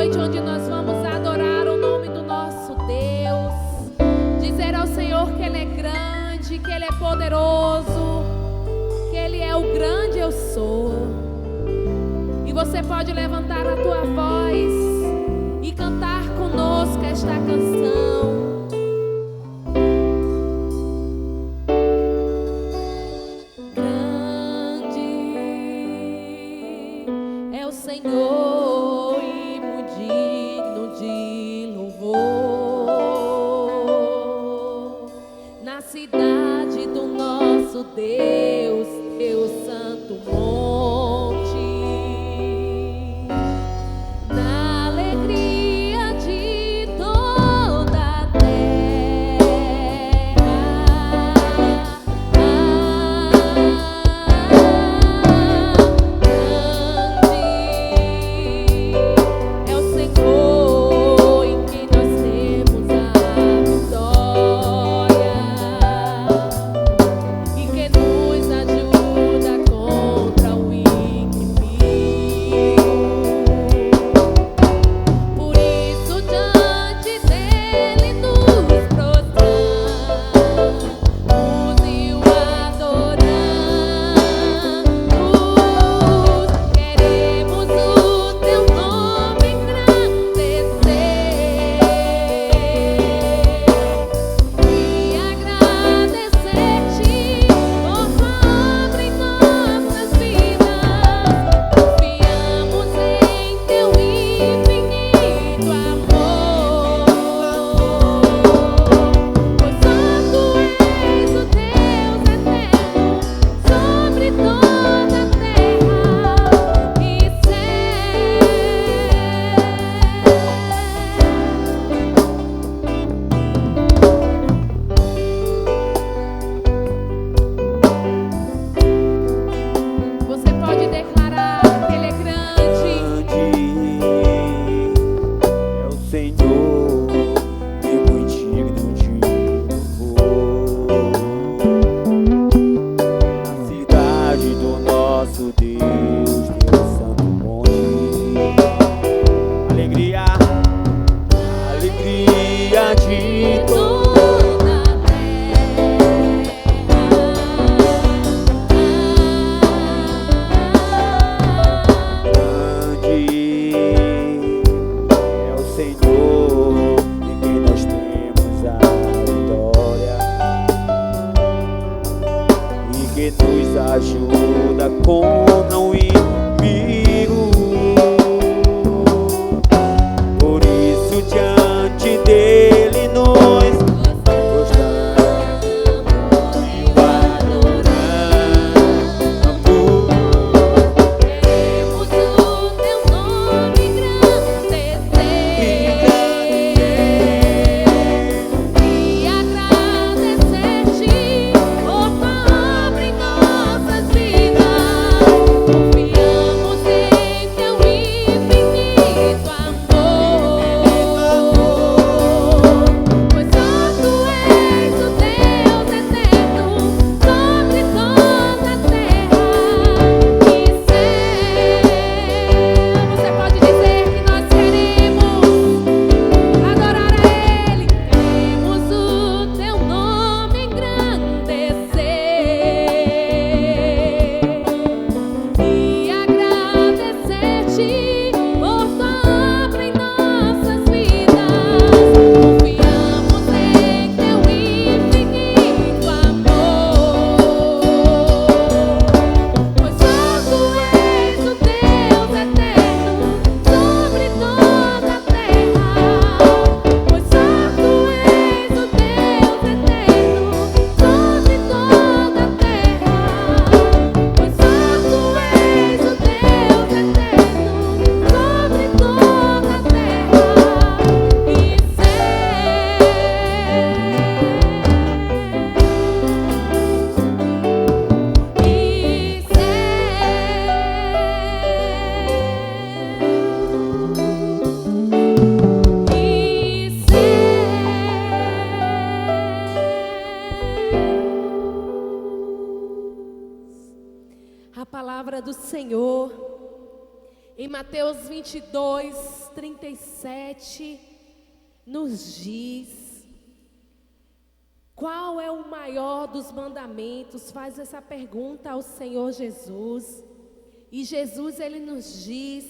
noite onde nós vamos adorar o nome do nosso Deus, dizer ao Senhor que Ele é grande, que Ele é poderoso, que Ele é o grande eu sou. E você pode levantar a tua voz e cantar conosco esta canção. Senhor, e muito digno de louvor, na cidade do nosso Deus, teu santo monte, na alegria de toda a terra. Ajuda contra o inimigo, por isso diante dele nós gostamos e o adoramos. Queremos o teu nome engrandecer e agradecer-te por tua obra em nossas vidas. Confiamos em teu infinito amor, pois só tu és o Deus eterno sobre toda a terra e céu. Você pode dizer que nós queremos adorar a Ele. Queremos o teu nome engrandecer e agradecer-te por tua obra em nossas vidas. Confiamos em teu infinito amor, pois só tu és o Deus eterno sobre toda a terra. Pois só tu és o Deus eterno sobre toda a terra. Pois só tu és o Deus eterno sobre toda a terra e A palavra do Senhor Em Mateus 22, 37, nos diz: qual é o maior dos mandamentos? Faz essa pergunta ao Senhor Jesus. E Jesus, ele nos diz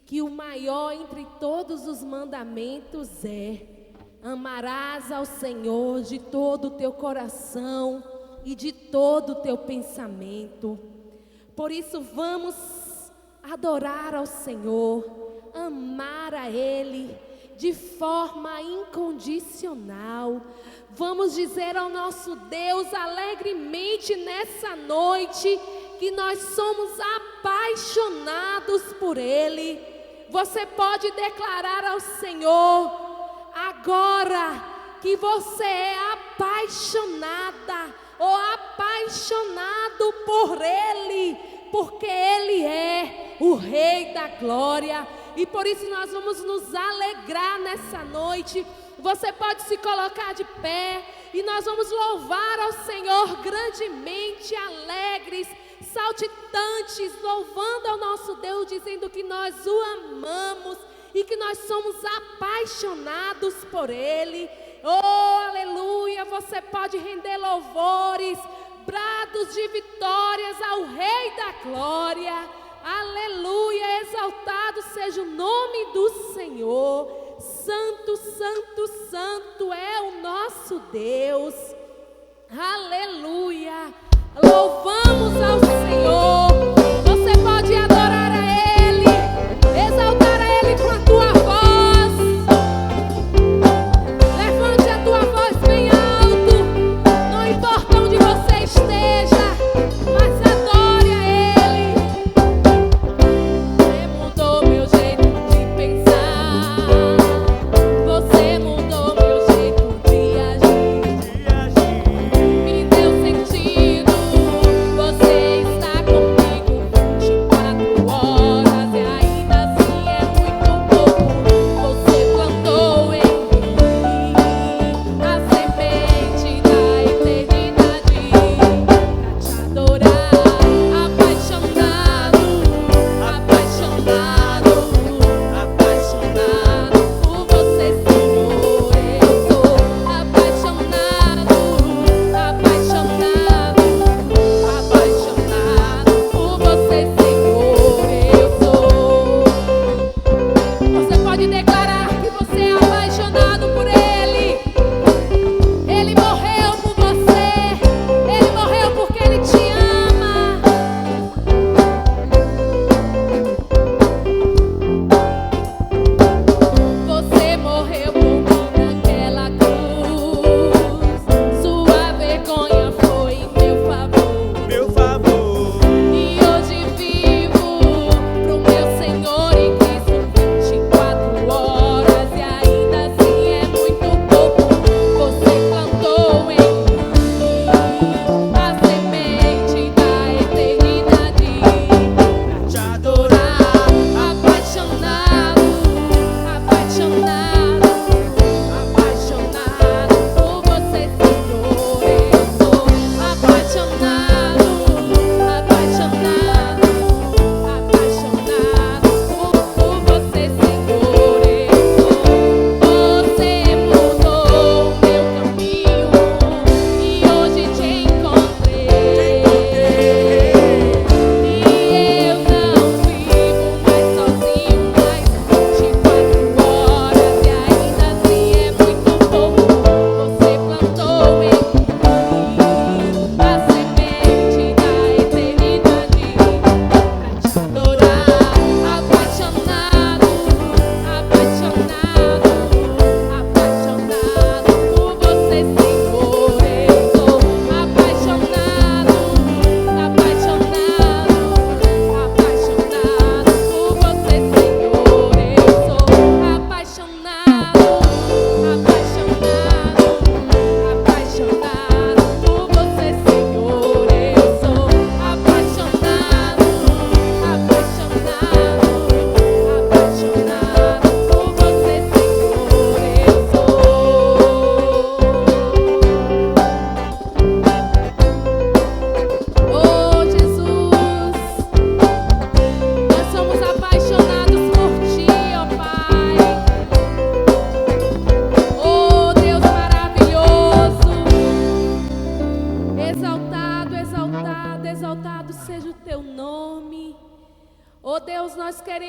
que o maior entre todos os mandamentos é: amarás ao Senhor de todo o teu coração e de todo o teu pensamento. Por isso vamos adorar ao Senhor, amar a Ele de forma incondicional. Vamos dizer ao nosso Deus alegremente nessa noite que nós somos apaixonados por Ele. Você pode declarar ao Senhor agora que você é apaixonada ou apaixonado por Ele, porque Ele é o Rei da Glória. E por isso nós vamos nos alegrar nessa noite. Você pode se colocar de pé e nós vamos louvar ao Senhor grandemente, alegres, saltitantes, louvando ao nosso Deus, dizendo que nós o amamos e que nós somos apaixonados por Ele. Oh, aleluia! Você pode render louvores, brados de vitórias ao Rei da Glória. Aleluia! Exaltado seja o nome do Senhor. Santo, santo, santo é o nosso Deus. Aleluia! Louvamos ao Senhor. Você pode adorar a Ele, exaltar a Ele com a tua voz. Levante a tua voz bem alto. Não importa onde você esteja, mas adore a Ele. Você mudou meu jeito de pensar. Você mudou meu jeito de agir. Me deu sentido. Você está comigo.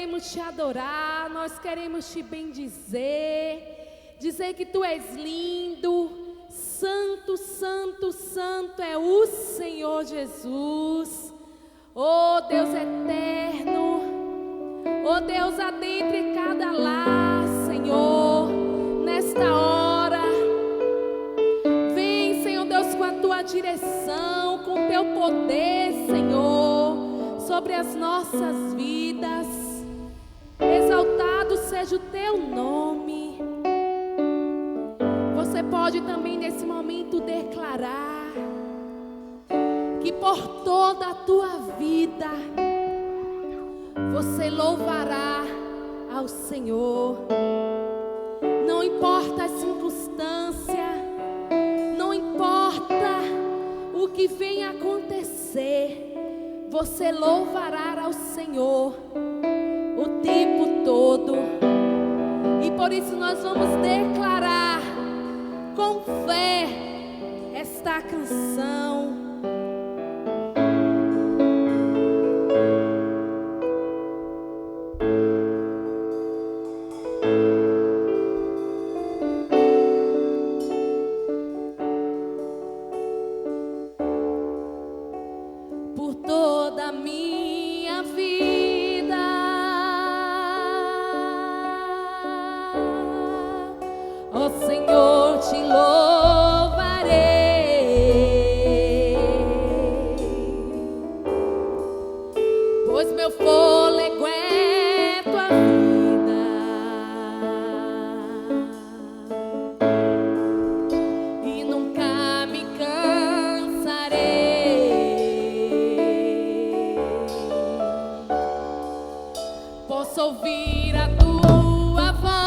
queremos te adorar, nós queremos te bendizer, dizer que tu és lindo, santo, santo, santo é o Senhor Jesus. Oh Deus eterno, oh Deus, adentre cada lar, Senhor, nesta hora. Vem, Senhor Deus, com a tua direção, com o teu poder, Senhor, sobre as nossas vidas. Exaltado seja o teu nome. Você pode também nesse momento declarar que por toda a tua vida você louvará ao Senhor. Não importa a circunstância, não importa o que venha acontecer, você louvará ao Senhor o tempo todo. E por isso nós vamos declarar com fé esta canção. Por toda a minha vida, ó Senhor, te louvarei, pois meu fôlego é tua vida, e nunca me cansarei. Posso ouvir a tua voz,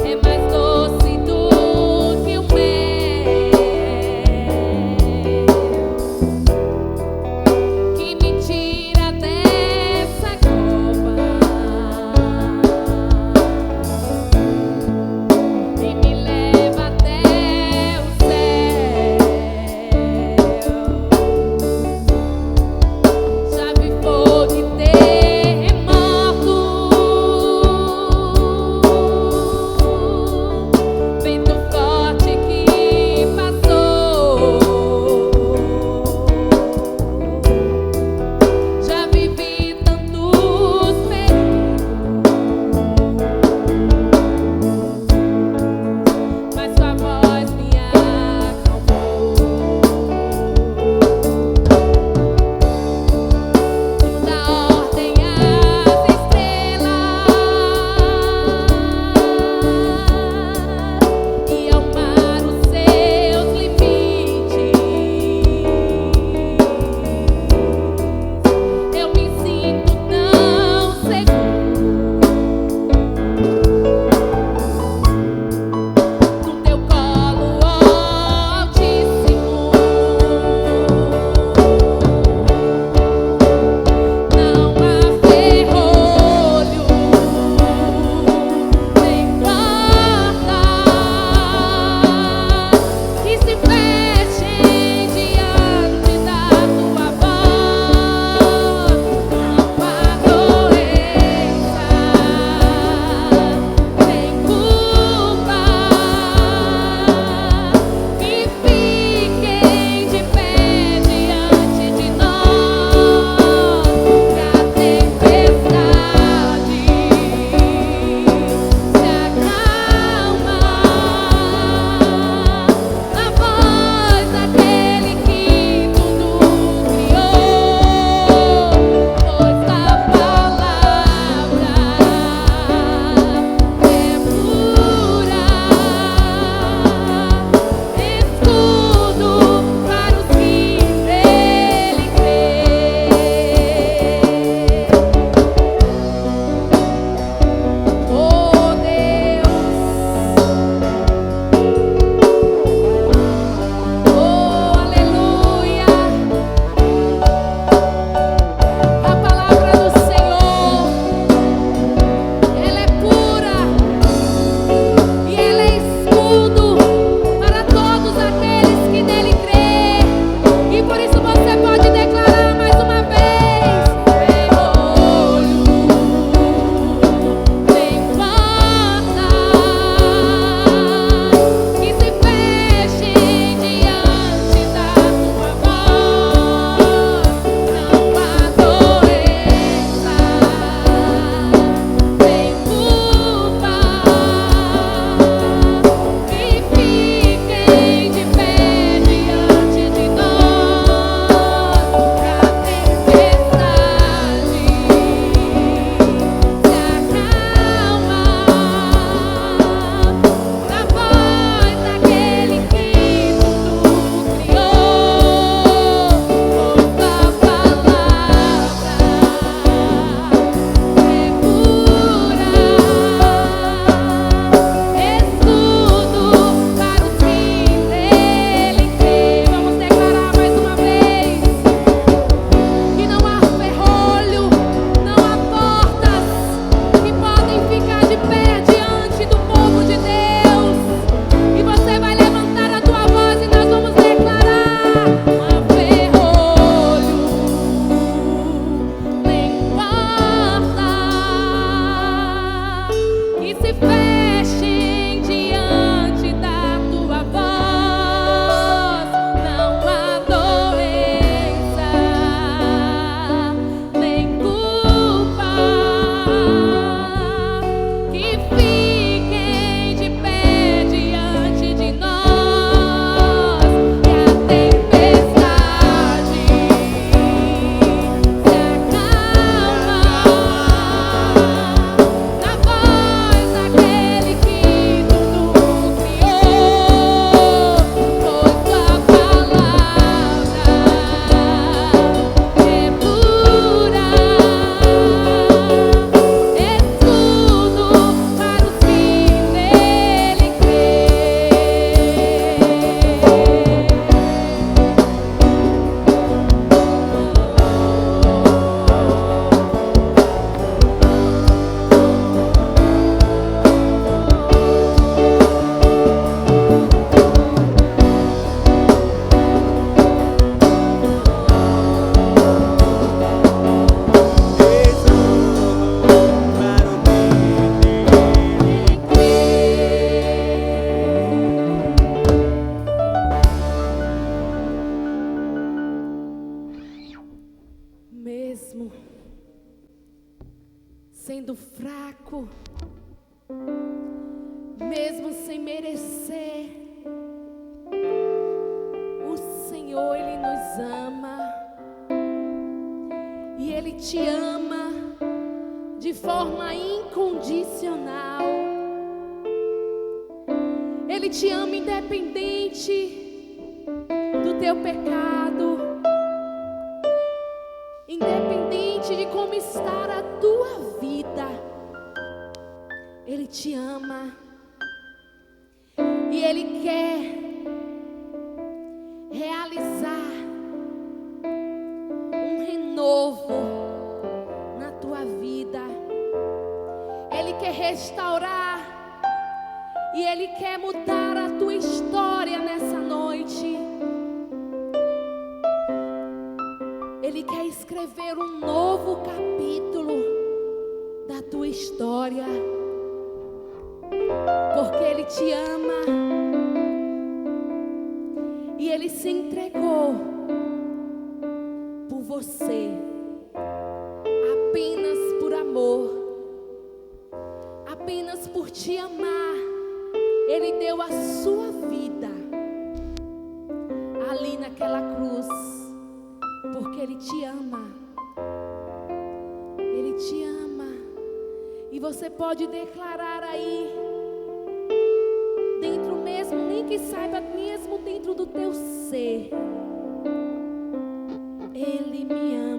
é mais doce do que o mel, que me tira dessa cova e me leva até o céu. mesmo sendo fraco, mesmo sem merecer, o Senhor, Ele nos ama. E Ele te ama de forma incondicional. Ele te ama independente do teu pecado, independente de como está a tua vida. Ele te ama e Ele quer realizar um renovo na tua vida. Ele quer restaurar e Ele quer mudar a tua história nessa noite. Ele quer escrever um novo capítulo da tua história, porque Ele te ama e Ele se entregou por você, apenas por amor, apenas por te amar. Ele deu a sua vida ali naquela cruz, porque Ele te ama. Ele te ama. E você pode declarar aí, dentro mesmo, nem que saiba, mesmo dentro do teu ser: Ele me ama.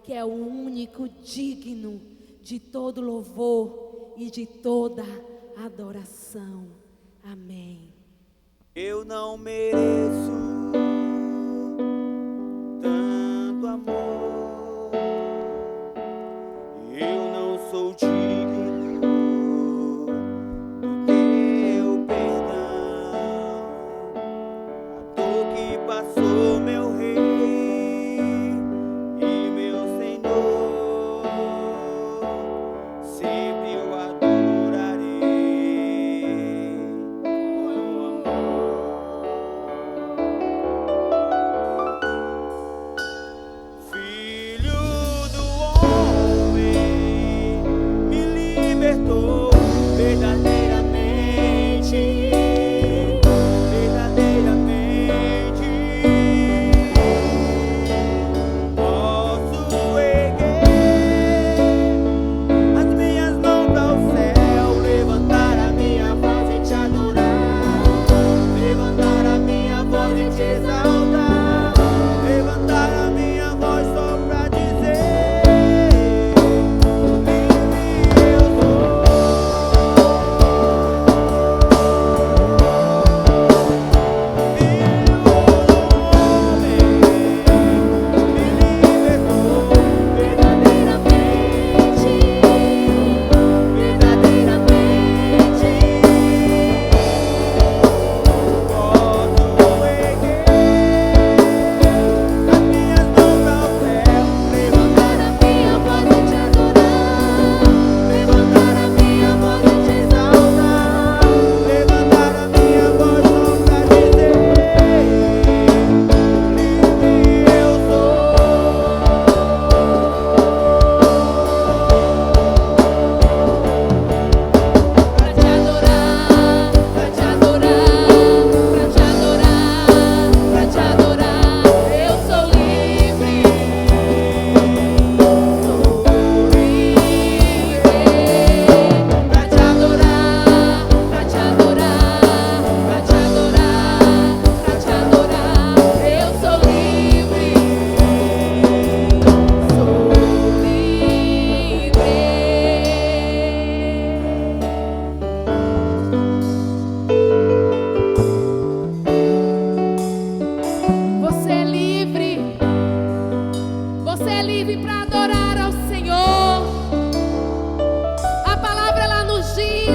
Que é o único digno de todo louvor e de toda adoração. Amém. Eu não mereço tanto amor, eu não sou digno do teu perdão. A dor que passou, meu rei e meu Senhor, sempre eu adorarei com amor. Você é livre para adorar ao Senhor. A palavra ela nos diz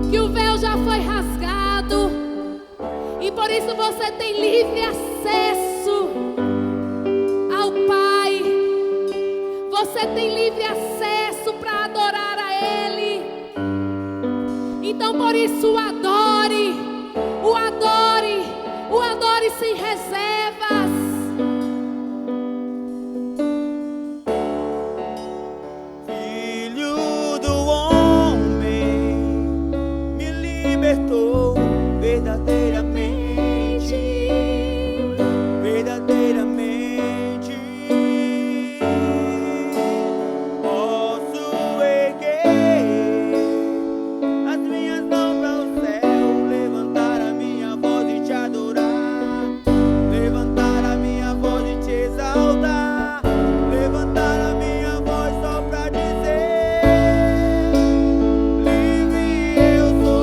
que o véu já foi rasgado e por isso você tem livre acesso ao Pai. Você tem livre acesso para adorar a Ele. Então por isso o adore, o adore, o adore sem reservas. Filho do homem, me libertou verdadeiramente, verdadeiramente. Posso erguer as minhas mãos para o céu, levantar a minha voz e te adorar, levantar a minha voz e te exaltar, levantar a minha voz só pra dizer: livre eu sou.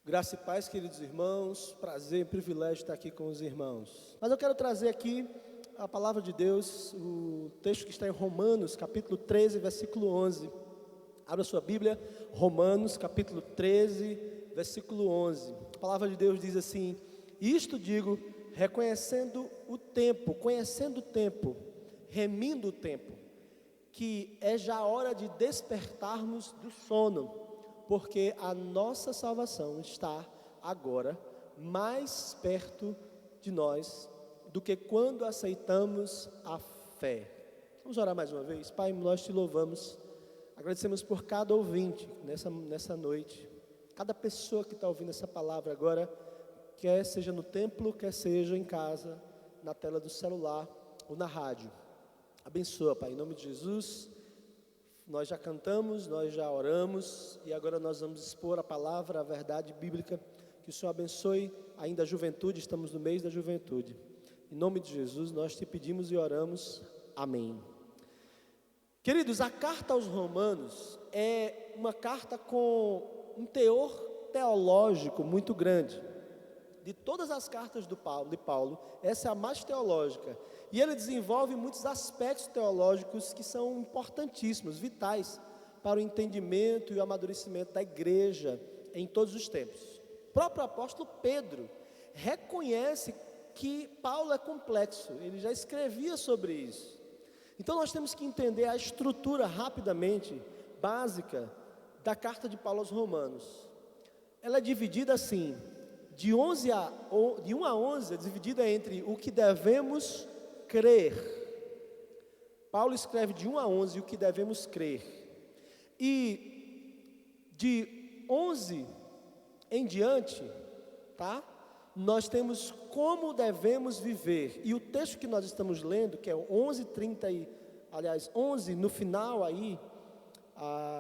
Graça e paz, queridos irmãos, prazer e privilégio estar aqui com os irmãos. Mas eu quero trazer aqui a palavra de Deus, o texto que está em Romanos, capítulo 13, versículo 11. Abra sua Bíblia, Romanos, capítulo 13, versículo 11. A palavra de Deus diz assim: isto digo, reconhecendo o tempo, conhecendo o tempo, remindo o tempo, que é já hora de despertarmos do sono, porque a nossa salvação está agora mais perto de nós do que quando aceitamos a fé. Vamos orar mais uma vez? Pai, nós te louvamos, agradecemos por cada ouvinte nessa noite, cada pessoa que está ouvindo essa palavra agora, quer seja no templo, quer seja em casa, na tela do celular ou na rádio. Abençoa, Pai, em nome de Jesus. Nós já cantamos, nós já oramos e agora nós vamos expor a palavra, a verdade bíblica. Que o Senhor abençoe ainda a juventude, estamos no mês da juventude. Em nome de Jesus nós te pedimos e oramos. Amém. Queridos, a carta aos Romanos é uma carta com um teor teológico muito grande. De todas as cartas de Paulo, essa é a mais teológica. E ele desenvolve muitos aspectos teológicos que são importantíssimos, vitais para o entendimento e o amadurecimento da igreja em todos os tempos. O próprio apóstolo Pedro reconhece que Paulo é complexo, ele já escrevia sobre isso. Então nós temos que entender a estrutura rapidamente, básica, da carta de Paulo aos Romanos. Ela é dividida assim, de 1 a 11, é dividida entre o que devemos crer. Paulo escreve de 1 a 11 o que devemos crer. E de 11 em diante, tá? nós temos como devemos viver. E o texto que nós estamos lendo, que é o 11, no final aí,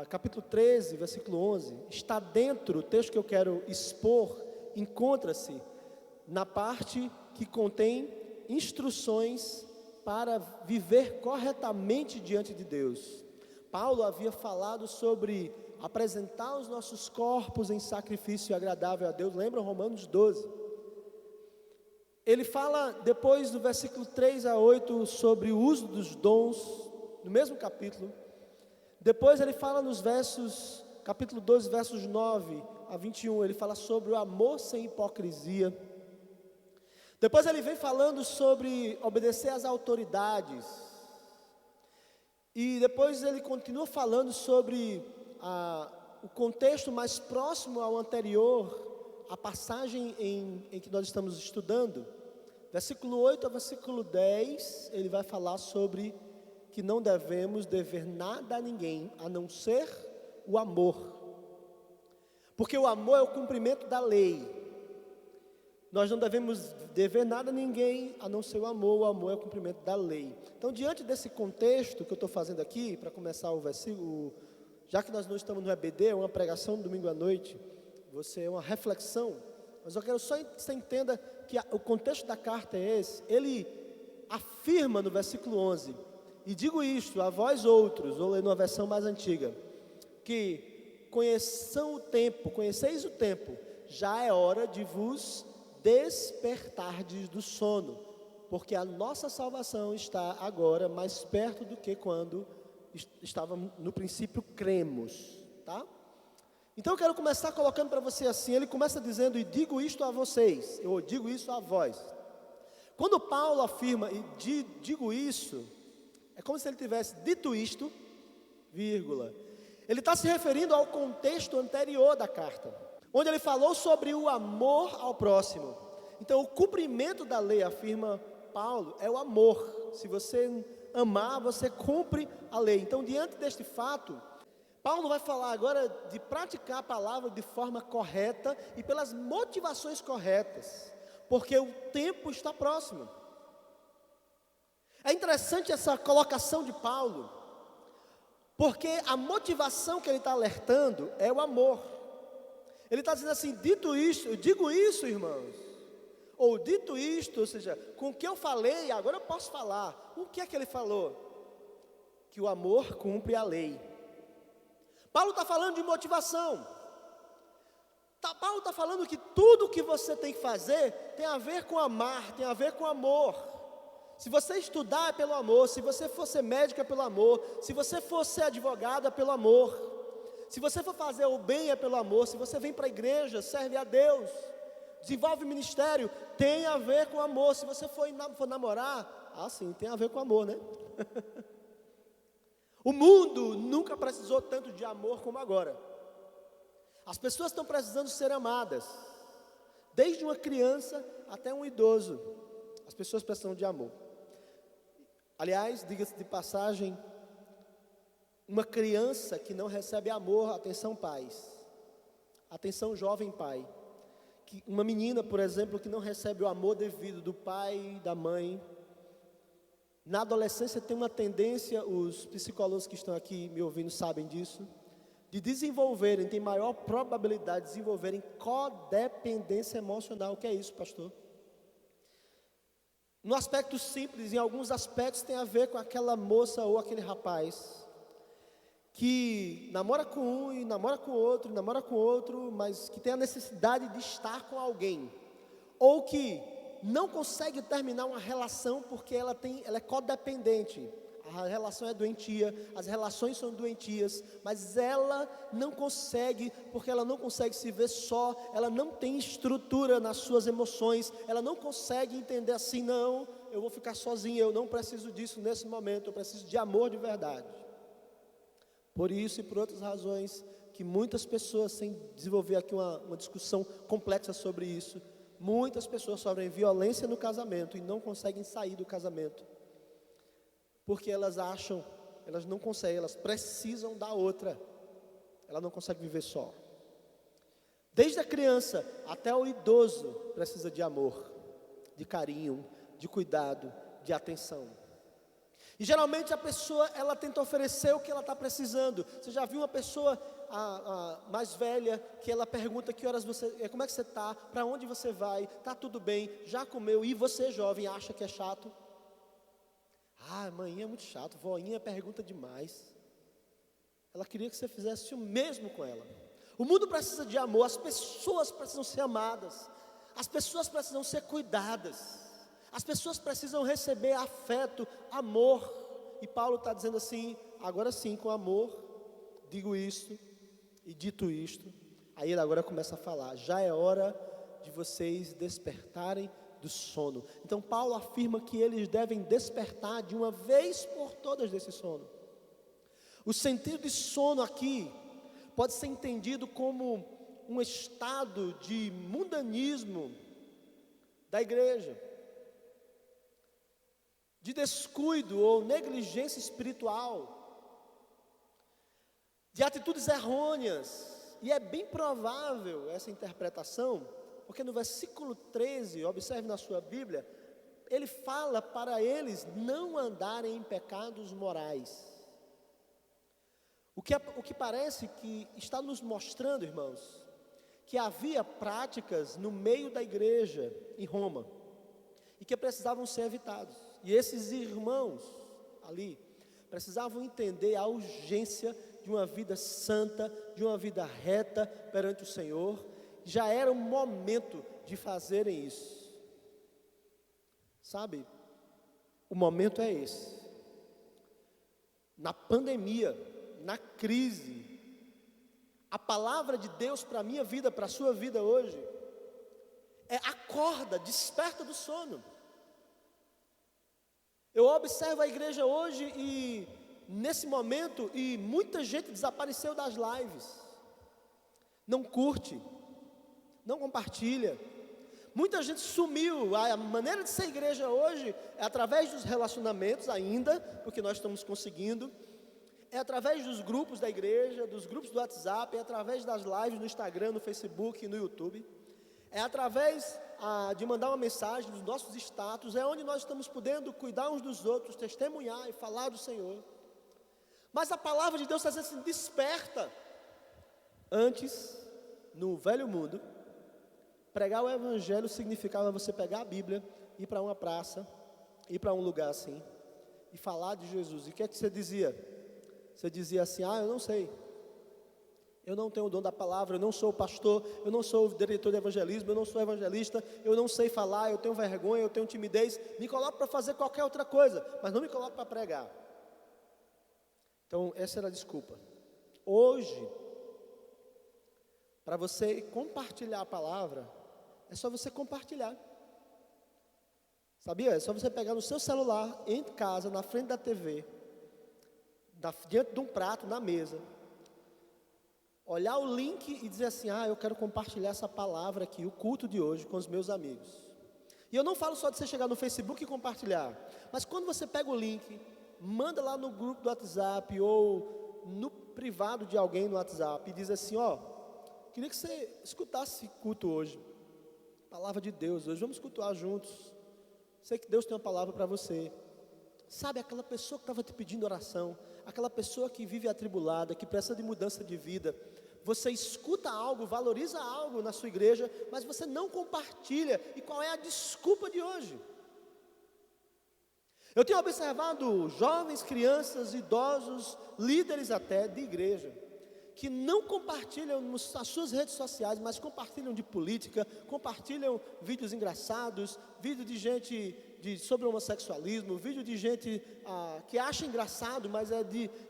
capítulo 13, versículo 11, está dentro, o texto que eu quero expor, encontra-se na parte que contém instruções para viver corretamente diante de Deus. Paulo havia falado sobre apresentar os nossos corpos em sacrifício agradável a Deus, lembra Romanos 12? Ele fala depois do versículo 3 a 8 sobre o uso dos dons, no mesmo capítulo. Depois ele fala nos versos, capítulo 12, versos 9 a 21, ele fala sobre o amor sem hipocrisia. Depois ele vem falando sobre obedecer às autoridades. E depois ele continua falando sobre o contexto mais próximo ao anterior, a passagem em que nós estamos estudando. Versículo 8 a versículo 10, ele vai falar sobre que não devemos dever nada a ninguém, a não ser o amor. Porque o amor é o cumprimento da lei. Nós não devemos dever nada a ninguém, a não ser o amor é o cumprimento da lei. Então, diante desse contexto que eu estou fazendo aqui, para começar o versículo, já que nós não estamos no EBD, é uma pregação no domingo à noite, é uma reflexão, mas eu quero só que você entenda que o contexto da carta é esse. Ele afirma no versículo 11, e digo isto a vós outros, vou ler numa versão mais antiga, que conheceis o tempo, já é hora de vos despertardes do sono, porque a nossa salvação está agora mais perto do que quando estava no princípio cremos, tá? Então eu quero começar colocando para você assim, ele começa dizendo, e digo isto a vocês, eu digo isso a vós. Quando Paulo afirma, e digo isso, é como se ele tivesse dito isto, vírgula. Ele está se referindo ao contexto anterior da carta, onde ele falou sobre o amor ao próximo. Então o cumprimento da lei, afirma Paulo, é o amor. Se você amar, você cumpre a lei. Então, diante deste fato, Paulo vai falar agora de praticar a palavra de forma correta e pelas motivações corretas, porque o tempo está próximo. É interessante essa colocação de Paulo, porque a motivação que ele está alertando é o amor. Ele está dizendo assim, dito isto, eu digo isso, irmãos, ou dito isto, ou seja, com o que eu falei, agora eu posso falar. O que é que ele falou? Que o amor cumpre a lei. Paulo está falando de motivação. Paulo está falando que tudo que você tem que fazer tem a ver com amar, tem a ver com amor. Se você estudar é pelo amor, se você for ser médico é pelo amor, se você for ser advogado é pelo amor, se você for fazer o bem é pelo amor, se você vem para a igreja, serve a Deus, desenvolve ministério, tem a ver com amor. Se você for namorar, sim, tem a ver com amor, né? O mundo nunca precisou tanto de amor como agora. As pessoas estão precisando ser amadas, desde uma criança até um idoso. As pessoas precisam de amor. Aliás, diga-se de passagem, uma criança que não recebe amor, atenção pais, atenção jovem pai, uma menina, por exemplo, que não recebe o amor devido do pai e da mãe, na adolescência tem uma tendência, os psicólogos que estão aqui me ouvindo sabem disso, de desenvolverem, tem maior probabilidade de desenvolverem codependência emocional. O que é isso, pastor? No aspecto simples, em alguns aspectos tem a ver com aquela moça ou aquele rapaz que namora com um e namora com outro, mas que tem a necessidade de estar com alguém, ou que não consegue terminar uma relação porque ela é codependente. A relação é doentia, as relações são doentias, mas ela não consegue, porque ela não consegue se ver só, ela não tem estrutura nas suas emoções, ela não consegue entender assim, não, eu vou ficar sozinha, eu não preciso disso nesse momento, eu preciso de amor de verdade. Por isso e por outras razões, que muitas pessoas, sem desenvolver aqui uma discussão complexa sobre isso, muitas pessoas sofrem violência no casamento e não conseguem sair do casamento. Porque elas acham, elas não conseguem, elas precisam da outra. Ela não consegue viver só. Desde a criança até o idoso precisa de amor, de carinho, de cuidado, de atenção. E geralmente a pessoa, ela tenta oferecer o que ela está precisando. Você já viu uma pessoa mais velha, que ela pergunta que horas como é que você está, para onde você vai, está tudo bem, já comeu, e você jovem acha que é chato? Amanhã é muito chato, voinha pergunta demais. Ela queria que você fizesse o mesmo com ela. O mundo precisa de amor, as pessoas precisam ser amadas, as pessoas precisam ser cuidadas, as pessoas precisam receber afeto, amor. E Paulo está dizendo assim, agora sim, com amor, digo isto, e dito isto, aí ele agora começa a falar, já é hora de vocês despertarem do sono. Então Paulo afirma que eles devem despertar de uma vez por todas desse sono. O sentido de sono aqui pode ser entendido como um estado de mundanismo da igreja, de descuido ou negligência espiritual, de atitudes errôneas. E é bem provável essa interpretação, porque no versículo 13, observe na sua Bíblia, ele fala para eles não andarem em pecados morais. O que parece que está nos mostrando, irmãos, que havia práticas no meio da igreja em Roma, e que precisavam ser evitados. E esses irmãos ali precisavam entender a urgência de uma vida santa, de uma vida reta perante o Senhor. Já era o momento de fazerem isso. Sabe, o momento é esse. Na pandemia, na crise, a palavra de Deus para a minha vida, para a sua vida hoje, é acorda, desperta do sono. Eu observo a igreja hoje e nesse momento, e muita gente desapareceu das lives, não curte, não compartilha, muita gente sumiu. A maneira de ser igreja hoje é através dos relacionamentos ainda, porque nós estamos conseguindo, é através dos grupos da igreja, dos grupos do WhatsApp, é através das lives no Instagram, no Facebook e no YouTube, é através de mandar uma mensagem dos nossos status, é onde nós estamos podendo cuidar uns dos outros, testemunhar e falar do Senhor. Mas a palavra de Deus está dizendo assim, desperta. Antes, no velho mundo, pregar o evangelho significava você pegar a Bíblia, ir para uma praça, ir para um lugar assim, e falar de Jesus. E o que é que você dizia? Você dizia assim, eu não sei, eu não tenho o dom da palavra, eu não sou pastor, eu não sou o diretor de evangelismo, eu não sou evangelista, eu não sei falar, eu tenho vergonha, eu tenho timidez, me coloco para fazer qualquer outra coisa, mas não me coloco para pregar. Então essa era a desculpa. Hoje, para você compartilhar a palavra, é só você compartilhar. Sabia? É só você pegar no seu celular, em casa, na frente da TV, diante de um prato, na mesa, olhar o link e dizer assim, eu quero compartilhar essa palavra aqui, o culto de hoje, com os meus amigos. E eu não falo só de você chegar no Facebook e compartilhar, mas quando você pega o link, manda lá no grupo do WhatsApp, ou no privado de alguém no WhatsApp, e diz assim, queria que você escutasse culto hoje, palavra de Deus, hoje vamos cultuar juntos, sei que Deus tem uma palavra para você. Sabe, aquela pessoa que estava te pedindo oração, aquela pessoa que vive atribulada, que precisa de mudança de vida, você escuta algo, valoriza algo na sua igreja, mas você não compartilha. E qual é a desculpa de hoje? Eu tenho observado jovens, crianças, idosos, líderes até de igreja, que não compartilham nas suas redes sociais, mas compartilham de política, compartilham vídeos engraçados, vídeo de gente sobre homossexualismo, vídeo de gente que acha engraçado, mas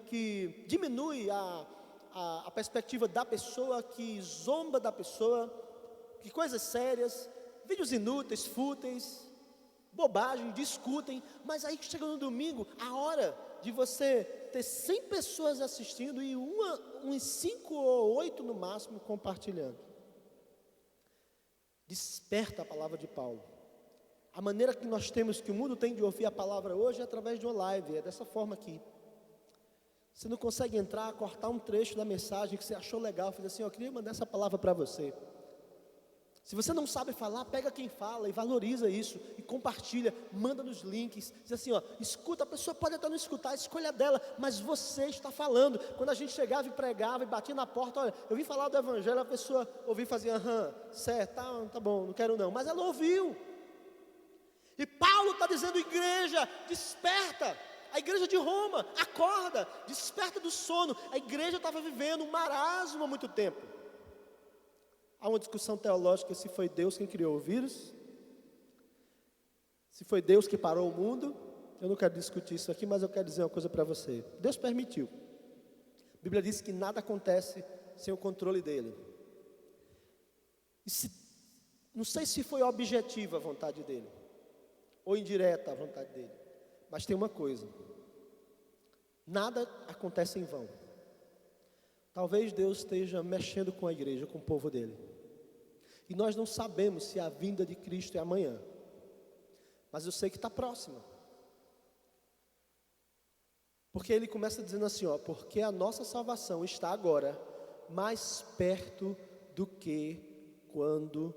que diminui a perspectiva da pessoa, que zomba da pessoa, que coisas sérias, vídeos inúteis, fúteis, bobagem, discutem, mas aí chega no domingo, a hora de você ter 100 pessoas assistindo e uns 5 ou 8 no máximo compartilhando. Desperta a palavra de Paulo. A maneira que o mundo tem de ouvir a palavra hoje é através de uma live, é dessa forma aqui. Você não consegue entrar, cortar um trecho da mensagem que você achou legal, fazer assim, ó, eu queria mandar essa palavra para você. Se você não sabe falar, pega quem fala e valoriza isso, e compartilha, manda nos links, diz assim, ó, escuta, a pessoa pode até não escutar, a escolha dela, mas você está falando. Quando a gente chegava e pregava e batia na porta, olha, eu vim falar do evangelho, a pessoa ouvia e fazia, certo, tá bom, não quero não, mas ela ouviu. E Paulo está dizendo, igreja, desperta. A igreja de Roma, acorda, desperta do sono. A igreja estava vivendo um marasmo há muito tempo. Há uma discussão teológica se foi Deus quem criou o vírus, se foi Deus que parou o mundo. Eu não quero discutir isso aqui, mas eu quero dizer uma coisa para você. Deus permitiu. A Bíblia diz que nada acontece sem o controle dele. Não sei se foi objetiva a vontade dele, ou indireta a vontade dele. Mas tem uma coisa, nada acontece em vão. Talvez Deus esteja mexendo com a igreja, com o povo dele. E nós não sabemos se a vinda de Cristo é amanhã. Mas eu sei que está próxima. Porque ele começa dizendo assim, ó, porque a nossa salvação está agora mais perto do que quando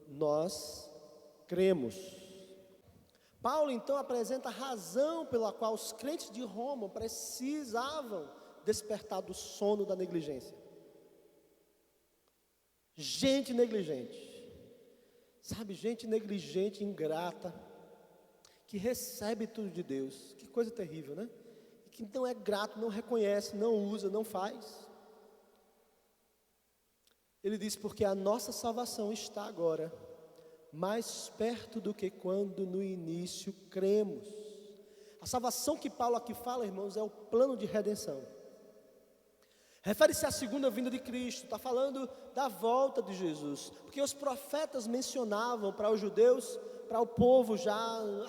nós cremos. Paulo então apresenta a razão pela qual os crentes de Roma precisavam despertar do sono da negligência. Gente negligente, sabe, gente negligente, ingrata, que recebe tudo de Deus, que coisa terrível, né? E que não é grato, não reconhece, não usa, não faz. Ele diz, porque a nossa salvação está agora mais perto do que quando no início cremos. A salvação que Paulo aqui fala, irmãos, é o plano de redenção. Refere-se à segunda vinda de Cristo, está falando da volta de Jesus. Porque os profetas mencionavam para os judeus, para o povo já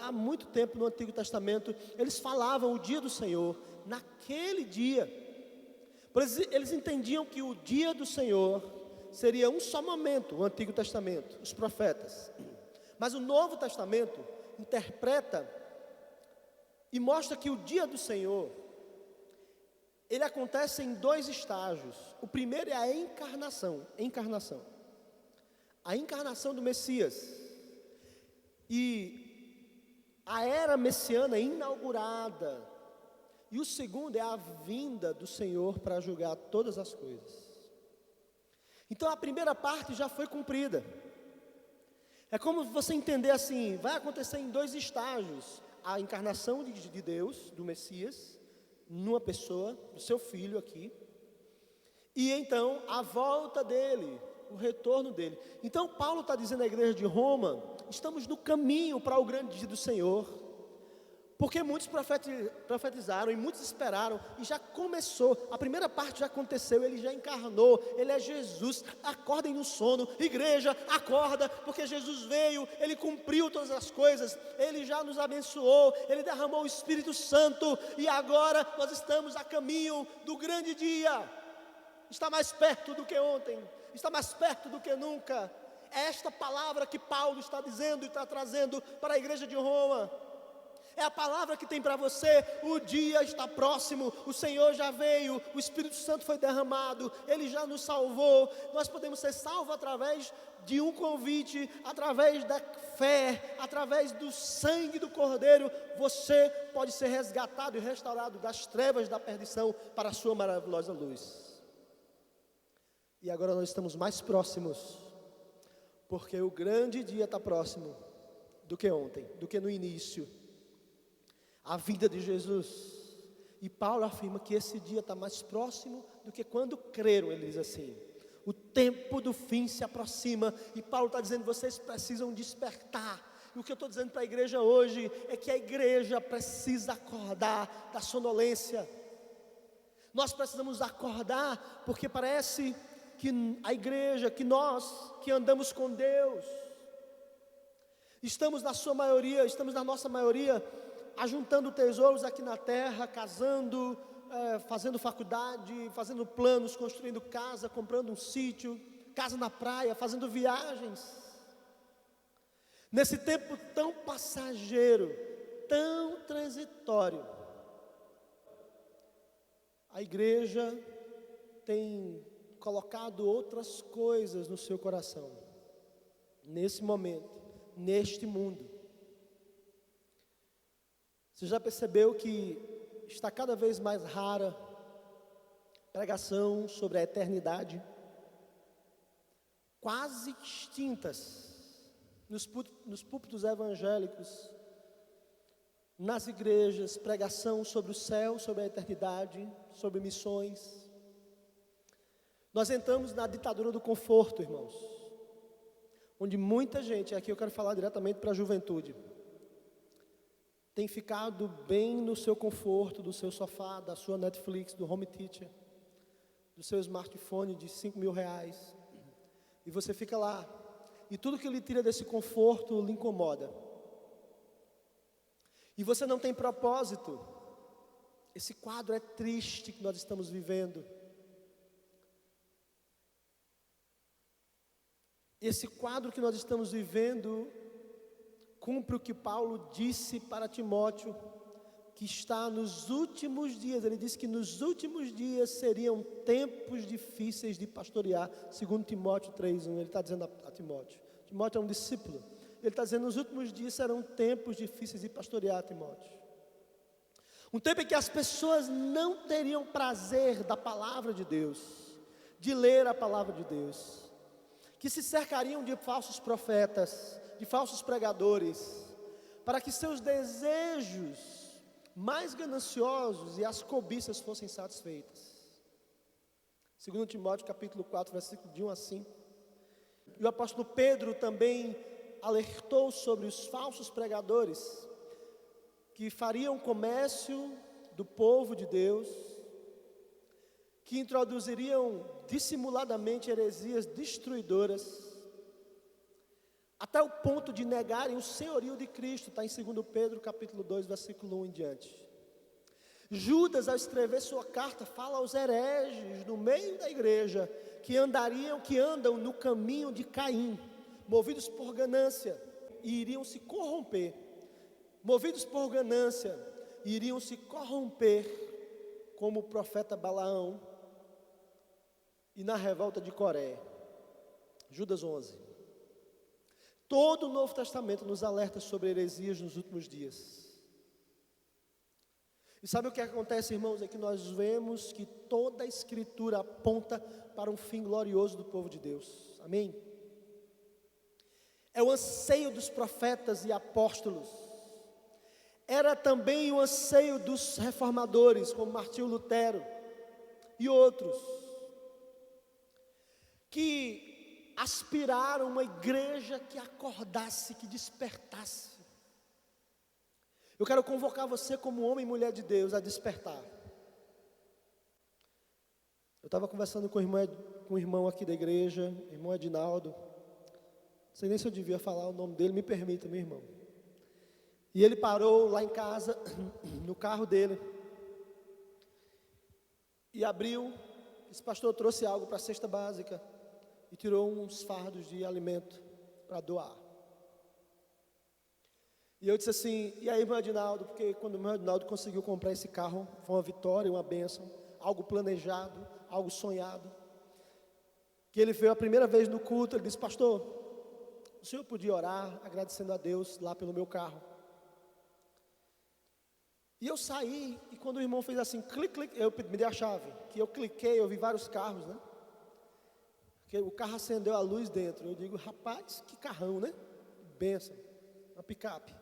há muito tempo no Antigo Testamento, eles falavam o dia do Senhor, naquele dia. Pois eles entendiam que o dia do Senhor seria um só momento, o Antigo Testamento, os profetas. Mas o Novo Testamento interpreta e mostra que o dia do Senhor, ele acontece em dois estágios. O primeiro é a encarnação. A encarnação do Messias. E a era messiana inaugurada. E o segundo é a vinda do Senhor para julgar todas as coisas. Então a primeira parte já foi cumprida. É como você entender assim, vai acontecer em dois estágios. A encarnação de Deus, do Messias, numa pessoa, do seu filho aqui. E então a volta dele, o retorno dele. Então Paulo está dizendo à igreja de Roma, estamos no caminho para o grande dia do Senhor. Porque muitos profetizaram e muitos esperaram, e já começou, a primeira parte já aconteceu, ele já encarnou, ele é Jesus. Acordem no sono, igreja, acorda, porque Jesus veio, ele cumpriu todas as coisas, ele já nos abençoou, ele derramou o Espírito Santo, e agora nós estamos a caminho do grande dia. Está mais perto do que ontem, está mais perto do que nunca. É esta palavra que Paulo está dizendo e está trazendo para a igreja de Roma. É a palavra que tem para você, o dia está próximo, o Senhor já veio, o Espírito Santo foi derramado, Ele já nos salvou. Nós podemos ser salvos através de um convite, através da fé, através do sangue do Cordeiro. Você pode ser resgatado e restaurado das trevas da perdição para a sua maravilhosa luz. E agora nós estamos mais próximos, porque o grande dia está próximo do que ontem, do que no início. A vinda de Jesus. E Paulo afirma que esse dia está mais próximo do que quando creram. Ele diz assim, o tempo do fim se aproxima. E Paulo está dizendo, vocês precisam despertar. E o que eu estou dizendo para a igreja hoje é que a igreja precisa acordar da sonolência. Nós precisamos acordar, porque parece que a igreja, que nós que andamos com Deus, estamos na nossa maioria, ajuntando tesouros aqui na terra, casando, fazendo faculdade, fazendo planos, construindo casa, comprando um sítio, casa na praia, fazendo viagens. Nesse tempo tão passageiro, tão transitório, a igreja tem colocado outras coisas no seu coração, nesse momento, neste mundo. Você já percebeu que está cada vez mais rara pregação sobre a eternidade? Quase extintas nos púlpitos evangélicos, nas igrejas, pregação sobre o céu, sobre a eternidade, sobre missões. Nós entramos na ditadura do conforto, irmãos, onde muita gente, aqui eu quero falar diretamente para a juventude, tem ficado bem no seu conforto, do seu sofá, da sua Netflix, do home theater, do seu smartphone de R$5.000, e você fica lá, e tudo que lhe tira desse conforto lhe incomoda, e você não tem propósito. Esse quadro é triste que nós estamos vivendo. Esse quadro que nós estamos vivendo cumpre o que Paulo disse para Timóteo, que está nos últimos dias. Ele disse que nos últimos dias seriam tempos difíceis de pastorear, segundo Timóteo 3:1. Ele está dizendo a Timóteo. Timóteo é um discípulo. Ele está dizendo, nos últimos dias serão tempos difíceis de pastorear, Timóteo. Um tempo em que as pessoas não teriam prazer da palavra de Deus, de ler a palavra de Deus, que se cercariam de falsos profetas, de falsos pregadores, para que seus desejos mais gananciosos e as cobiças fossem satisfeitas. Segundo Timóteo capítulo 4, versículo de 1 a 5. E o apóstolo Pedro também alertou sobre os falsos pregadores que fariam comércio do povo de Deus, que introduziriam dissimuladamente heresias destruidoras, até o ponto de negarem o senhorio de Cristo. Está em 2 Pedro capítulo 2, versículo 1 em diante. Judas, ao escrever sua carta, fala aos hereges no meio da igreja, que andam no caminho de Caim, movidos por ganância, e iriam se corromper. Movidos por ganância, iriam se corromper, como o profeta Balaão, e na revolta de Coré. Judas 11. Todo o Novo Testamento nos alerta sobre heresias nos últimos dias. E sabe o que acontece, irmãos? É que nós vemos que toda a Escritura aponta para um fim glorioso do povo de Deus. Amém? É o anseio dos profetas e apóstolos. Era também o anseio dos reformadores, como Martinho Lutero e outros, que aspiraram uma igreja que acordasse, que despertasse. Eu quero convocar você como homem e mulher de Deus a despertar. Eu estava conversando com o irmão aqui da igreja, irmão Edinaldo. Não sei nem se eu devia falar o nome dele, me permita, meu irmão. E ele parou lá em casa, no carro dele, e abriu. Esse pastor trouxe algo para a cesta básica e tirou uns fardos de alimento para doar. E eu disse assim, e aí, irmão Edinaldo? Porque quando o irmão Edinaldo conseguiu comprar esse carro, foi uma vitória, uma bênção, algo planejado, algo sonhado. Que ele veio a primeira vez no culto, ele disse, pastor, o senhor podia orar, agradecendo a Deus lá pelo meu carro. E eu saí, e quando o irmão fez assim, clique, clique, eu me dei a chave, que eu cliquei, eu vi vários carros, né? Porque o carro acendeu a luz dentro. Eu digo, rapaz, que carrão, né? Bênção, uma picape.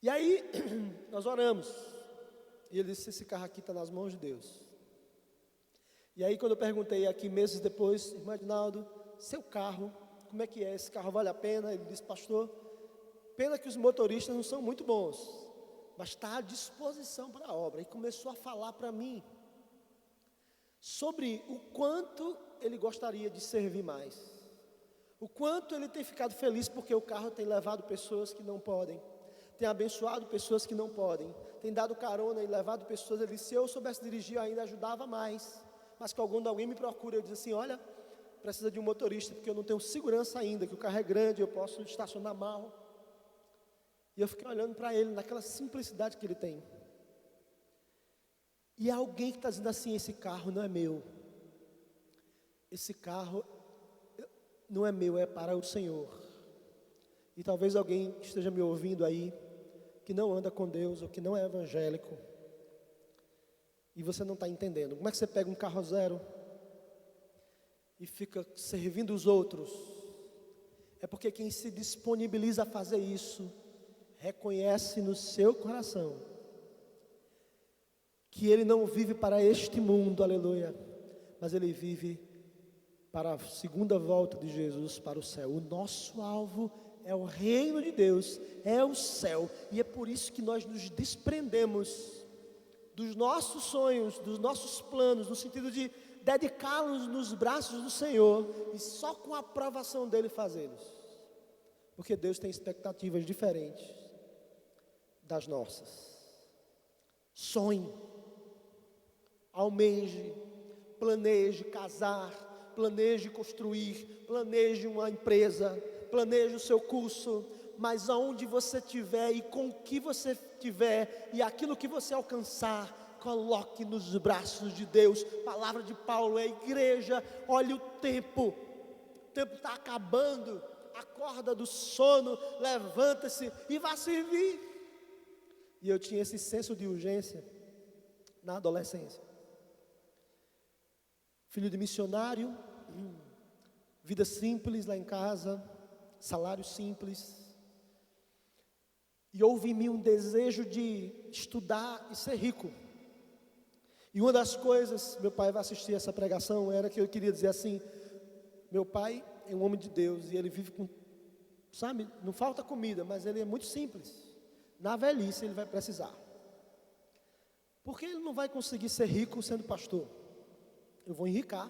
E aí, nós oramos. E ele disse, esse carro aqui está nas mãos de Deus. E aí, quando eu perguntei aqui, meses depois, irmão Edinaldo, seu carro, como é que é? Esse carro vale a pena? Ele disse, pastor, pena que os motoristas não são muito bons, mas está à disposição para a obra. E começou a falar para mim sobre o quanto ele gostaria de servir mais, o quanto ele tem ficado feliz porque o carro tem levado pessoas que não podem, tem abençoado pessoas que não podem, tem dado carona e levado pessoas. Ele disse, se eu soubesse dirigir eu ainda ajudava mais, mas que alguém me procura, eu disse assim, olha, precisa de um motorista, porque eu não tenho segurança ainda, que o carro é grande, eu posso estacionar mal. E eu fiquei olhando para ele, naquela simplicidade que ele tem. E há alguém que está dizendo assim: esse carro não é meu, esse carro não é meu, é para o Senhor. E talvez alguém esteja me ouvindo aí, que não anda com Deus, ou que não é evangélico, e você não está entendendo. Como é que você pega um carro zero e fica servindo os outros? É porque quem se disponibiliza a fazer isso, reconhece no seu coração, que ele não vive para este mundo, aleluia, mas ele vive para a segunda volta de Jesus, para o céu. O nosso alvo é o reino de Deus, é o céu, e é por isso que nós nos desprendemos dos nossos sonhos, dos nossos planos, no sentido de dedicá-los nos braços do Senhor, e só com a aprovação dele fazê-los, porque Deus tem expectativas diferentes das nossas. Sonhe, almeje, planeje casar, planeje construir, planeje uma empresa, planeje o seu curso, mas aonde você estiver e com o que você tiver e aquilo que você alcançar, coloque nos braços de Deus. Palavra de Paulo é: igreja, olha o tempo está acabando, acorda do sono, levanta-se e vá servir. E eu tinha esse senso de urgência na adolescência. Filho de missionário, vida simples lá em casa, salário simples. E houve em mim um desejo de estudar e ser rico. E uma das coisas, meu pai vai assistir essa pregação, era que eu queria dizer assim: meu pai é um homem de Deus e ele vive com, sabe, não falta comida, mas ele é muito simples. Na velhice ele vai precisar. Porque ele não vai conseguir ser rico sendo pastor. Eu vou enricar.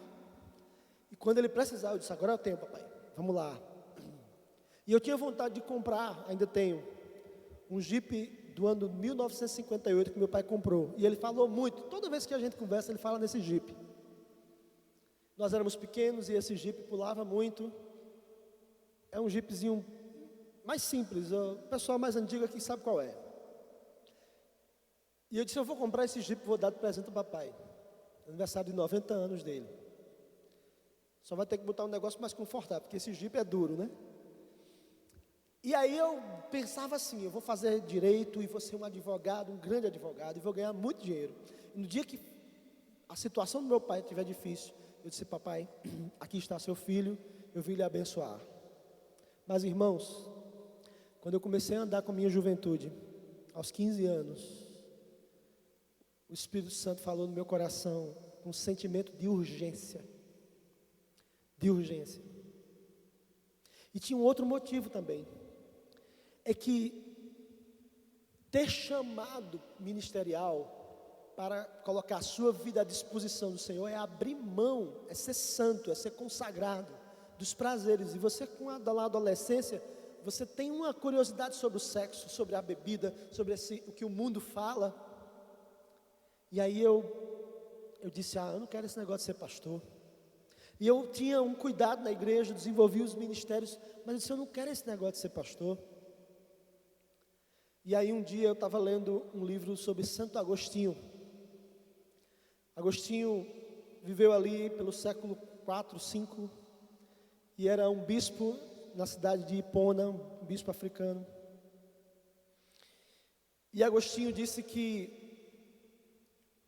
E quando ele precisar, eu disse: agora é o tempo, papai, vamos lá. E eu tinha vontade de comprar, ainda tenho, um Jeep do ano 1958 que meu pai comprou. E ele falou muito, toda vez que a gente conversa, ele fala nesse Jeep. Nós éramos pequenos e esse Jeep pulava muito. É um Jeepzinho mais simples, o pessoal mais antigo aqui sabe qual é. E eu disse: eu vou comprar esse Jeep, vou dar de presente ao papai. Aniversário de 90 anos dele. Só vai ter que botar um negócio mais confortável, porque esse Jeep é duro, né? E aí eu pensava assim: eu vou fazer direito e vou ser um advogado, um grande advogado, e vou ganhar muito dinheiro. E no dia que a situação do meu pai estiver difícil, eu disse: papai, aqui está seu filho, eu vim lhe abençoar. Mas irmãos, quando eu comecei a andar com a minha juventude, aos 15 anos, o Espírito Santo falou no meu coração um sentimento de urgência. De urgência. E tinha um outro motivo também. É que ter chamado ministerial para colocar a sua vida à disposição do Senhor é abrir mão, é ser santo, é ser consagrado dos prazeres. E você, com a adolescência, você tem uma curiosidade sobre o sexo, sobre a bebida, sobre o que o mundo fala. E aí eu disse: eu não quero esse negócio de ser pastor. E eu tinha um cuidado na igreja, desenvolvi os ministérios, mas eu disse: eu não quero esse negócio de ser pastor. E aí um dia eu estava lendo um livro sobre Santo Agostinho. Agostinho viveu ali pelo século 4, 5, e era um bispo na cidade de Hipona, um bispo africano. E Agostinho disse que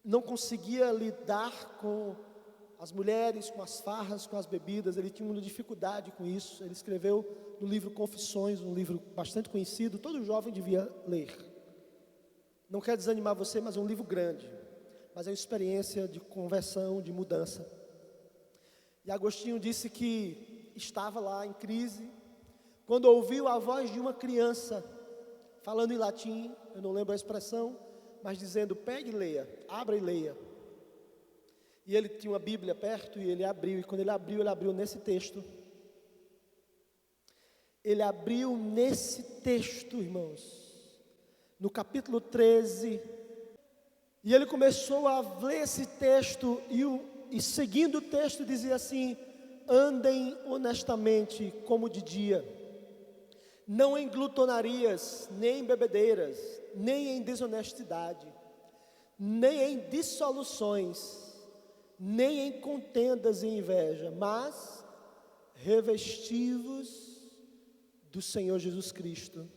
não conseguia lidar com as mulheres, com as farras, com as bebidas. Ele tinha uma dificuldade com isso. Ele escreveu no livro Confissões, um livro bastante conhecido, todo jovem devia ler. Não quero desanimar você, mas é um livro grande, mas é uma experiência de conversão, de mudança. E Agostinho disse que estava lá em crise, quando ouviu a voz de uma criança, falando em latim, eu não lembro a expressão, mas dizendo: pegue e leia, abra e leia. E ele tinha uma Bíblia perto e ele abriu, e quando ele abriu nesse texto. Ele abriu nesse texto, irmãos, no capítulo 13, e ele começou a ler esse texto, e seguindo o texto dizia assim: andem honestamente como de dia, não em glutonarias, nem em bebedeiras, nem em desonestidade, nem em dissoluções, nem em contendas e inveja, mas revesti-vos do Senhor Jesus Cristo,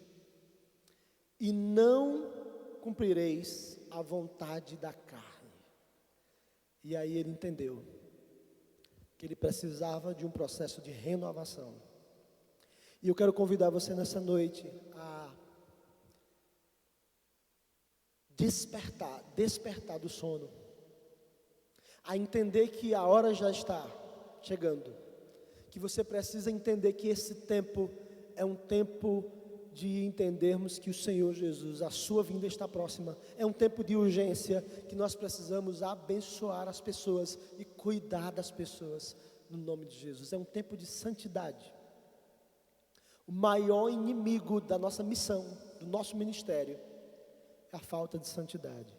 e não cumprireis a vontade da carne. E aí ele entendeu que ele precisava de um processo de renovação. E eu quero convidar você nessa noite a despertar do sono, a entender que a hora já está chegando, que você precisa entender que esse tempo é um tempo de entendermos que o Senhor Jesus, a sua vinda está próxima. É um tempo de urgência, que nós precisamos abençoar as pessoas e cuidar das pessoas, no nome de Jesus. É um tempo de santidade. O maior inimigo da nossa missão, do nosso ministério, é a falta de santidade.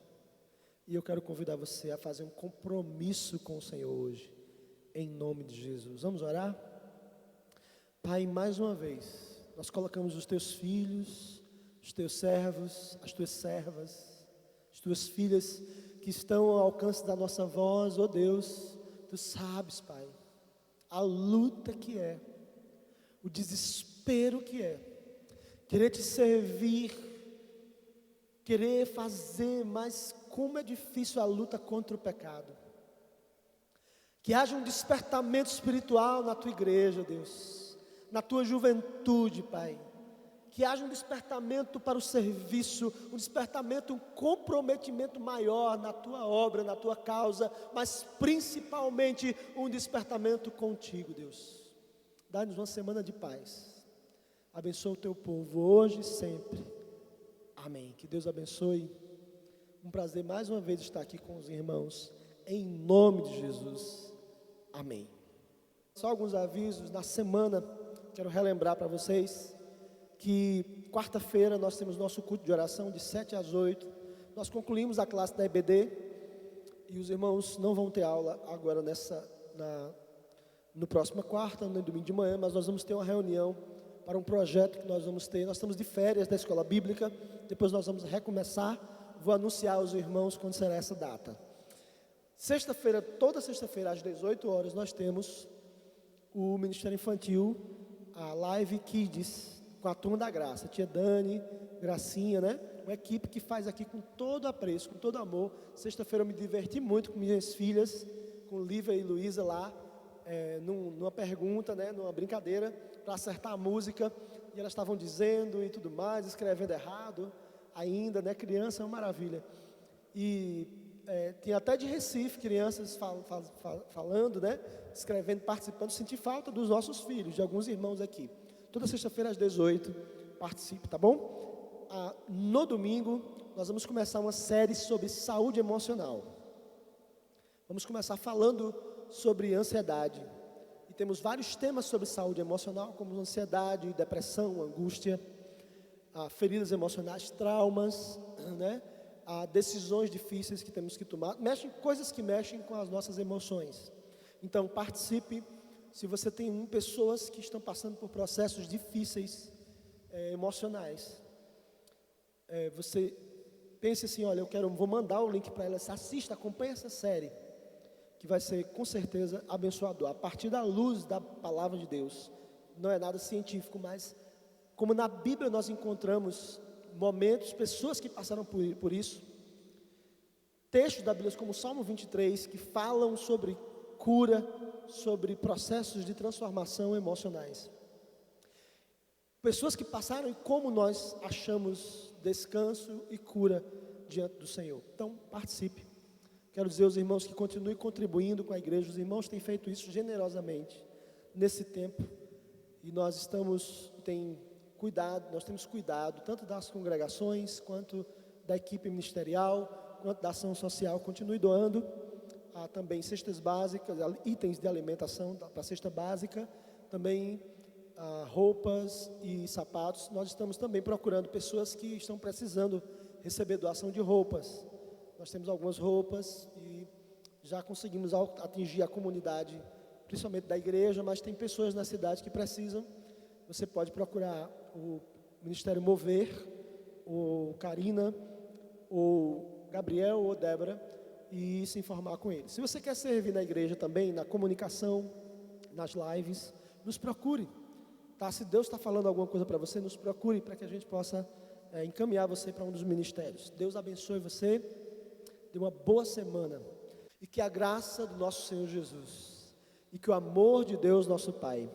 E eu quero convidar você a fazer um compromisso com o Senhor hoje, em nome de Jesus. Vamos orar? Pai, mais uma vez, nós colocamos os teus filhos, os teus servos, as tuas servas, as tuas filhas que estão ao alcance da nossa voz. Oh Deus, tu sabes, Pai, a luta que é, o desespero que é, querer te servir, querer fazer, mas como é difícil a luta contra o pecado. Que haja um despertamento espiritual na tua igreja, Deus, na tua juventude, Pai. Que haja um despertamento para o serviço, um despertamento, um comprometimento maior na tua obra, na tua causa, mas principalmente um despertamento contigo, Deus. Dá-nos uma semana de paz. Abençoa o teu povo hoje e sempre. Amém. Que Deus abençoe. Um prazer mais uma vez estar aqui com os irmãos, em nome de Jesus. Amém. Só alguns avisos. Na semana, quero relembrar para vocês que quarta-feira nós temos nosso culto de oração de 7 às 8. Nós concluímos a classe da EBD e os irmãos não vão ter aula agora no próximo quarta, no domingo de manhã, mas nós vamos ter uma reunião para um projeto que nós vamos ter. Nós estamos de férias da escola bíblica, depois nós vamos recomeçar. Vou anunciar aos irmãos quando será essa data. Sexta-feira, toda sexta-feira às 18 horas, nós temos o Ministério Infantil, a Live Kids, com a Turma da Graça. Tia Dani, Gracinha, né? Uma equipe que faz aqui com todo apreço, com todo amor. Sexta-feira eu me diverti muito com minhas filhas, com Lívia e Luísa lá, numa pergunta, né? Numa brincadeira, para acertar a música. E elas estavam dizendo e tudo mais, escrevendo errado ainda, né? Criança é uma maravilha. E tinha até de Recife crianças falando, né? Escrevendo, participando. Senti falta dos nossos filhos, de alguns irmãos aqui. Toda sexta-feira às 18, participe, tá bom? No domingo, nós vamos começar uma série sobre saúde emocional. Vamos começar falando sobre ansiedade. E temos vários temas sobre saúde emocional, como ansiedade, depressão, angústia, feridas emocionais, traumas, né? Decisões difíceis que temos que tomar, coisas que mexem com as nossas emoções. Então participe. Se você tem pessoas que estão passando por processos difíceis emocionais, você pense assim: olha, vou mandar o link para elas, assista, acompanhe essa série, que vai ser com certeza abençoador, a partir da luz da palavra de Deus. Não é nada científico, mas como na Bíblia nós encontramos momentos, pessoas que passaram por isso, textos da Bíblia como o Salmo 23, que falam sobre cura, sobre processos de transformação emocionais. Pessoas que passaram e como nós achamos descanso e cura diante do Senhor. Então, participe. Quero dizer aos irmãos que continuem contribuindo com a igreja. Os irmãos têm feito isso generosamente nesse tempo. E nós temos cuidado tanto das congregações, quanto da equipe ministerial, quanto da ação social. Continue doando também cestas básicas, itens de alimentação para a cesta básica, também roupas e sapatos. Nós estamos também procurando pessoas que estão precisando receber doação de roupas. Nós temos algumas roupas e já conseguimos atingir a comunidade, principalmente da igreja, mas tem pessoas na cidade que precisam. Você pode procurar o Ministério Mover, ou Carina, ou Gabriel ou Débora e se informar com eles. Se você quer servir na igreja também, na comunicação, nas lives, nos procure. Tá? Se Deus está falando alguma coisa para você, nos procure para que a gente possa encaminhar você para um dos ministérios. Deus abençoe você, dê uma boa semana. E que a graça do nosso Senhor Jesus, e que o amor de Deus nosso Pai,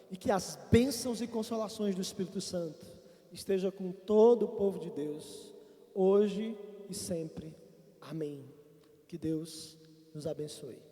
e que as bênçãos e consolações do Espírito Santo esteja com todo o povo de Deus, hoje e sempre. Amém. Que Deus nos abençoe.